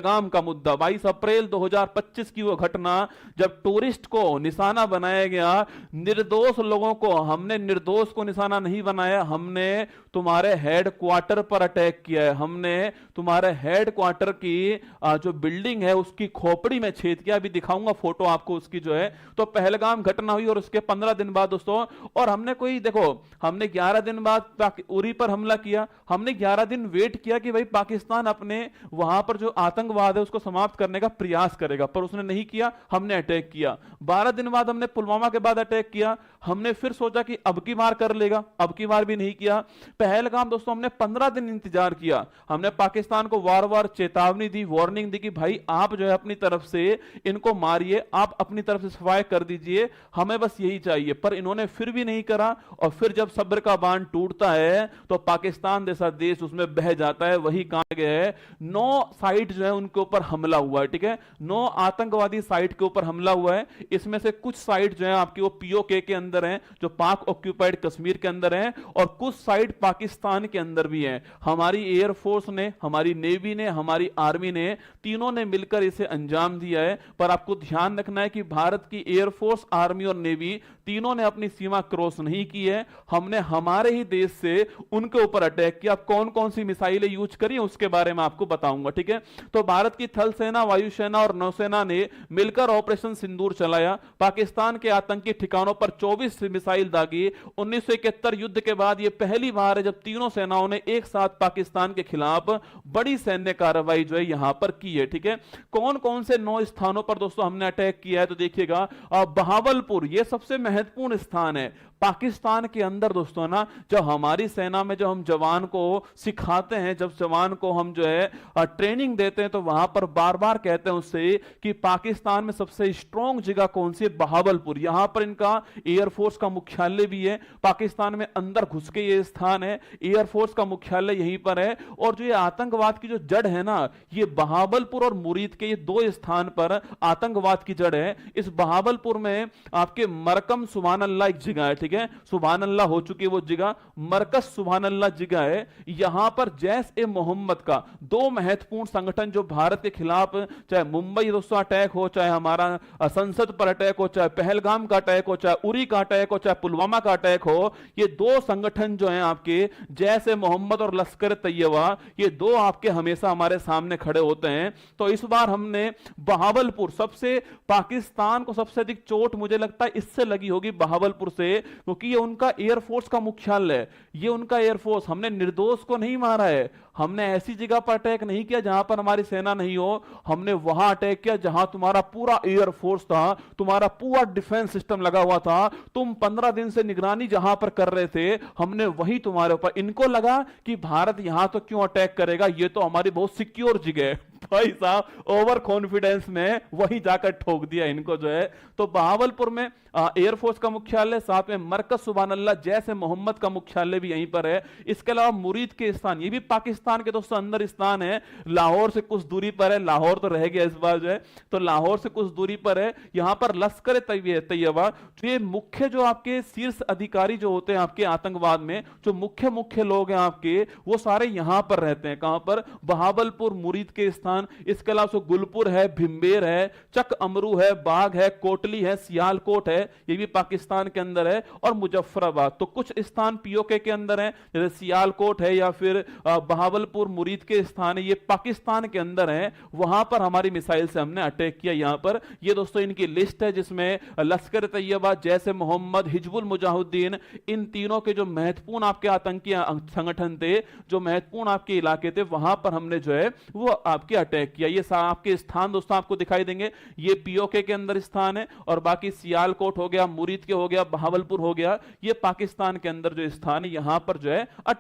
पहलगाम का मुद्दा 22 अप्रैल 2025 की वो घटना जब टूरिस्ट को निशाना बनाया गया। निर्दोष लोगों को, हमने निर्दोष को निशाना नहीं बनाया, हमने तुम्हारे हेडक्वार्टर पर अटैक किया है। हमने तुम्हारे हेडक्वार्टर की जो बिल्डिंग है उसकी खोपड़ी में छेद किया। अभी दिखाऊंगा फोटो आपको उसकी जो है। तो पहलगाम घटना हुई और उसके 15 दिन बाद दोस्तों, और हमने कोई देखो, हमने 11 दिन बाद उरी पर हमला किया। हमने 11 दिन वेट किया कि भाई पाकिस्तान अपने वहां पर जो आतंकवाद है उसको समाप्त करने का प्रयास करेगा, पर उसने नहीं किया, हमने अटैक किया। 12 दिन बाद हमने पुलवामा के बाद अटैक किया। हमने फिर सोचा कि अब की बार कर लेगा, अब की बार भी नहीं किया। पहलगाम दोस्तों हमने 15 दिन इंतजार किया। हमने पाकिस्तान को बार बार चेतावनी दी, वार्निंग दी कि भाई आप जो है अपनी तरफ से इनको मारिए, आप अपनी तरफ से सफाई कर दीजिए, हमें बस यही चाहिए। पर इन्होंने फिर भी नहीं करा। और फिर जब सब्र का बांध टूटता है तो पाकिस्तान जैसा देश उसमें बह जाता है। वही कहा गया है 9 साइट जो है उनके ऊपर हमला हुआ है, ठीक है, 9 आतंकवादी साइट के ऊपर हमला हुआ है। इसमें से कुछ साइट जो है आपकी वो पीओके के अंदर हैं, जो पाक ऑक्यूपाइड कश्मीर के अंदर हैं, और कुछ साइट पाकिस्तान के अंदर भी हैं। हमारी एयरफोर्स ने, हमारी नेवी ने, हमारी आर्मी ने, तीनों ने मिलकर इसे अंजाम दिया है। पर आपको ध्यान रखना है कि भारत की एयरफोर्स, आर्मी और नेवी तीनों ने अपनी सीमा क्रॉस नहीं की है। हमने हमारे ही देश से उनके ऊपर अटैक किया। कौन कौन सी मिसाइलें यूज करी उसके बारे में आपको बताऊंगा, ठीक है। तो भारत की थल सेना, वायुसेना और नौसेना ने मिलकर ऑपरेशन सिंदूर चलाया। पाकिस्तान के आतंकी ठिकानों पर 24 मिसाइल दागी। 1971 युद्ध के बाद यह पहली बार है जब तीनों सेनाओं ने एक साथ पाकिस्तान के खिलाफ बड़ी सैन्य कार्रवाई जो है यहां पर की है, ठीक है। कौन कौन से 9 स्थानों पर दोस्तों हमने अटैक किया है तो देखिएगा, बहावलपुर यह सबसे महत्वपूर्ण स्थान है पाकिस्तान के अंदर दोस्तों ना। जब हमारी सेना में जब हम जवान को सिखाते हैं, जब जवान को हम जो है ट्रेनिंग देते हैं, तो वहां पर बार बार कहते हैं उससे कि पाकिस्तान में सबसे स्ट्रॉन्ग जगह कौन सी है, बहावलपुर। यहां पर इनका एयरफोर्स का मुख्यालय भी है। पाकिस्तान में अंदर घुस के ये स्थान है, एयरफोर्स का मुख्यालय यहीं पर है। और जो ये आतंकवाद की जो जड़ है ना, ये बहावलपुर और मुरीद के ये 2 स्थान पर आतंकवाद की जड़ है। इस बहावलपुर में आपके मरकम सुभान अल्लाह एक जगह है, ठीक है, सुभान अल्लाह हो चुकी है वो जगह, मरकज सुभान अल्लाह जगह है। यहां पर जैश ए मोहम्मद का 2 महत्वपूर्ण संगठन जो भारत के खिलाफ, चाहे मुंबई दोस्तों अटैक हो, चाहे हमारा संसद पर अटैक हो, चाहे पहलगाम का अटैक हो, चाहे उरी का अटैक हो, चाहे पुलवामा का अटैक हो, ये 2 संगठन जो हैं आपके, जैश ए मोहम्मद और लश्कर तैयबा, ये 2 आपके हमेशा हमारे सामने खड़े होते हैं। तो इस बार हमने बहावलपुर, सबसे पाकिस्तान को सबसे अधिक चोट मुझे लगता है इससे लगी होगी बहावलपुर से, क्योंकि ये उनका एयरफोर्स का मुख्यालय है, ये उनका एयरफोर्स। हमने निर्दोष को नहीं मारा है, हमने ऐसी जगह पर अटैक नहीं किया जहां पर हमारी सेना नहीं हो, हमने वहां अटैक किया जहां तुम्हारा पूरा एयरफोर्स था, तुम्हारा पूरा डिफेंस सिस्टम लगा हुआ था। तुम 15 दिन से निगरानी जहां पर कर रहे थे, हमने वही तुम्हारे ऊपर। इनको लगा कि भारत यहां तो क्यों अटैक करेगा, ये तो हमारी बहुत सिक्योर जगह है। भाई साहब ओवर कॉन्फिडेंस में वहीं जाकर ठोक दिया इनको जो है। तो बहावलपुर में एयरफोर्स का मुख्यालय, साथ में मरकज सुभान अल्लाह जैश ए मोहम्मद का मुख्यालय भी यहीं पर है। इसके अलावा मुरीद के स्थान, ये भी पाकिस्तान के दोस्तों अंदर स्थान है, लाहौर से कुछ दूरी पर है। लाहौर तो रह गया इस बार जो है, तो लाहौर से कुछ दूरी पर है। यहां पर लश्कर तैयबा, ये मुख्य जो आपके शीर्ष अधिकारी जो होते हैं आपके आतंकवाद में, जो मुख्य मुख्य लोग हैं आपके, वो सारे यहां पर रहते हैं। कहां पर, बहावलपुर, मुरीद के स्थान। इसके अलावा गुलपुर है, भिम्बेर है, चक अमरू है, बाग है, कोटली है, सियालकोट है, ये भी पाकिस्तान के अंदर है, और मुजफ्फराबाद। तो कुछ स्थान पीओके के अंदर है, जैसे सियालकोट है या फिर बहावलपुर, मुरीद के स्थान है, ये पाकिस्तान के अंदर है। वहां पर हमारी मिसाइल से हमने अटैक किया। यहां पर ये दोस्तों इनकी लिस्ट है, जिसमें लश्कर तैयबा, जैश ए मोहम्मद, हिजबुल मुजाहिदीन, इन तीनों के जो महत्वपूर्ण आपके आतंकी संगठन थे, जो महत्वपूर्ण आपके इलाके थे, वहां पर हमने जो है वो आपके अटैक किया। ये आपके स्थान दोस्तों आपको दिखाई देंगे, ये पीओके के अंदर स्थान है, और बाकी सियालकोट हो गया, मुरीद के हो गया, बहावलपुर हो गया, ये पाकिस्तान के अंदर जो स्थान है, यहां पर जो है अटैक